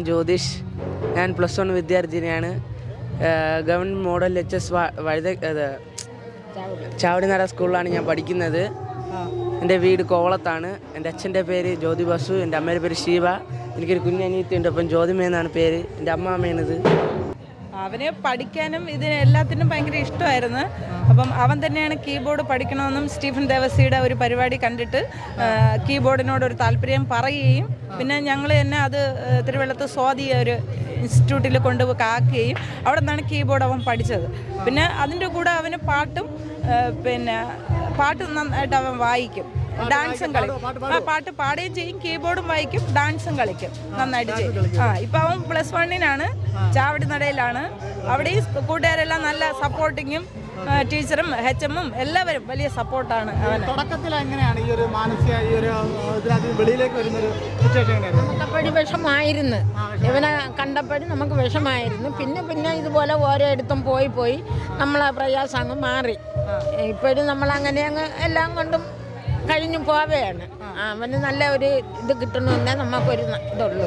ജ്യോതിഷ്. ഞാൻ +1 വിദ്യാർത്ഥിനിയാണ്. Government model HS Chavadinada സ്കൂളിലാണ് ഞാൻ പഠിക്കുന്നത്. എൻ്റെ വീട് കോവളത്താണ്. എൻ്റെ അച്ഛൻ്റെ പേര് ജ്യോതി ബസു, എൻ്റെ അമ്മയുടെ പേര് ശിവ. എനിക്കൊരു കുഞ്ഞനിയത്തിയുണ്ട്, അപ്പം ജ്യോതിമ എന്നാണ് പേര്. എൻ്റെ അമ്മാമ്മയാണിത്. അവന് പഠിക്കാനും ഇതിന് എല്ലാത്തിനും ഭയങ്കര ഇഷ്ടമായിരുന്നു. അപ്പം അവൻ തന്നെയാണ് കീബോർഡ് പഠിക്കണമെന്നും സ്റ്റീഫൻ ദേവസിയുടെ ഒരു പരിപാടി കണ്ടിട്ട് കീബോർഡിനോടൊരു താല്പര്യം പറയുകയും പിന്നെ ഞങ്ങൾ തന്നെ അത് തിരുവല്ലത്ത് സ്വാതി ഒരു ഇൻസ്റ്റിറ്റ്യൂട്ടിൽ ആക്കുകയും അവിടെ നിന്നാണ് കീബോർഡ് അവൻ പഠിച്ചത്. പിന്നെ അതിൻ്റെ കൂടെ അവന് പാട്ടും പാട്ട് നന്നായിട്ട് അവൻ വായിക്കും, ഡാൻസും കളിക്കും. പാട്ട് പാടുകയും ചെയ്യും, കീബോർഡും വായിക്കും, ഡാൻസും കളിക്കും, നന്നായിട്ട് ചെയ്യും. ഇപ്പം അവൻ +1 ചാവടി നടയിലാണ്. അവിടെയും കൂട്ടുകാരെല്ലാം നല്ല സപ്പോർട്ടിങ്ങും ടീച്ചറും HM എല്ലാവരും വലിയ സപ്പോർട്ടാണ് അവന്. തുടക്കത്തിൽ എങ്ങനെയാണ് ഈ ഒരു മാനസിക ഈ ഒരു വെളിയിലേക്ക് വരുന്നൊരു സിറ്റുവേഷൻ എങ്ങനെയായിരുന്നു? കണ്ടപ്പോഴും വിഷമായിരുന്നു, ഇവനെ കണ്ടപ്പോഴും നമുക്ക് വിഷമായിരുന്നു. പിന്നെ ഇതുപോലെ ഓരോയിടത്തും പോയി നമ്മളെ പ്രയാസം അങ്ങ് മാറി. ഇപ്പോഴും നമ്മളങ്ങനെ അങ്ങ് എല്ലാം കൊണ്ടും കഴിഞ്ഞു പോവുകയാണ്. അവന് നല്ല ഒരു ഇത് കിട്ടണമെന്നേ നമുക്കൊരു ഇതുള്ളൂ.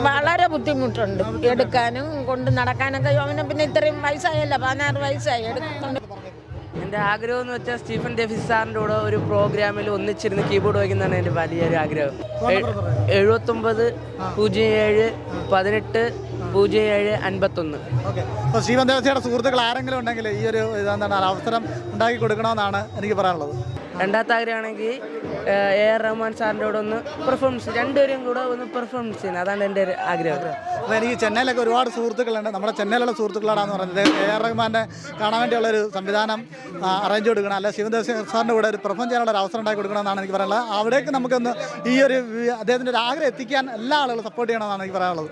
വളരെ ബുദ്ധിമുട്ടുണ്ട് എടുക്കാനും കൊണ്ട് നടക്കാനൊക്കെ. അവന് പിന്നെ ഇത്രയും വയസ്സായല്ല, 16 വയസ്സായി. എൻ്റെ ആഗ്രഹം എന്ന് വെച്ചാൽ സ്റ്റീഫൻ ഡേവിസ് സാറിൻ്റെ കൂടെ ഒരു പ്രോഗ്രാമിൽ ഒന്നിച്ചിരുന്ന് കീബോർഡ് വയ്ക്കുന്നതാണ് എൻ്റെ വലിയൊരു ആഗ്രഹം. 79 07 18 07 51. അപ്പോൾ സ്റ്റീഫൻ ദേവസിയുടെ സുഹൃത്തുക്കൾ ആരെങ്കിലും ഉണ്ടെങ്കിൽ ഈ ഒരു ഇതെന്താണ് അവസരം ഉണ്ടാക്കി കൊടുക്കണമെന്നാണ് എനിക്ക് പറയാനുള്ളത്. രണ്ടാമത്തെ ആഗ്രഹമാണെങ്കിൽ AR റഹ്മാൻ സാറിൻ്റെ കൂടെ ഒന്ന് പെർഫോമൻസ്, രണ്ടുപേരും കൂടെ ഒന്ന് പെർഫോമൻസ് ചെയ്യുന്നത്, അതാണ് എൻ്റെ ഒരു ആഗ്രഹം. അപ്പോൾ എനിക്ക് ചെന്നൈയിലൊക്കെ ഒരുപാട് സുഹൃത്തുക്കളുണ്ട്. നമ്മുടെ ചെന്നൈയിലുള്ള സുഹൃത്തുക്കളാണെന്ന് പറഞ്ഞത് AR റഹ്മാൻ്റെ കാണാൻ വേണ്ടിയുള്ളൊരു സംവിധാനം അറേഞ്ച് കൊടുക്കണം, അല്ല ശിവൻ ദേവസി സാറിൻ്റെ കൂടെ ഒരു പെർഫോം ചെയ്യാനുള്ള ഒരു അവസരം ഉണ്ടാക്കി കൊടുക്കണമെന്നാണ് എനിക്ക് പറയാനുള്ളത്. അവിടേക്ക് നമുക്കൊന്ന് ഈ ഒരു അദ്ദേഹത്തിൻ്റെ ഒരു ആഗ്രഹം എത്തിക്കാൻ എല്ലാ ആളുകളും സപ്പോർട്ട് ചെയ്യണമെന്നാണ് എനിക്ക് പറയാനുള്ളത്.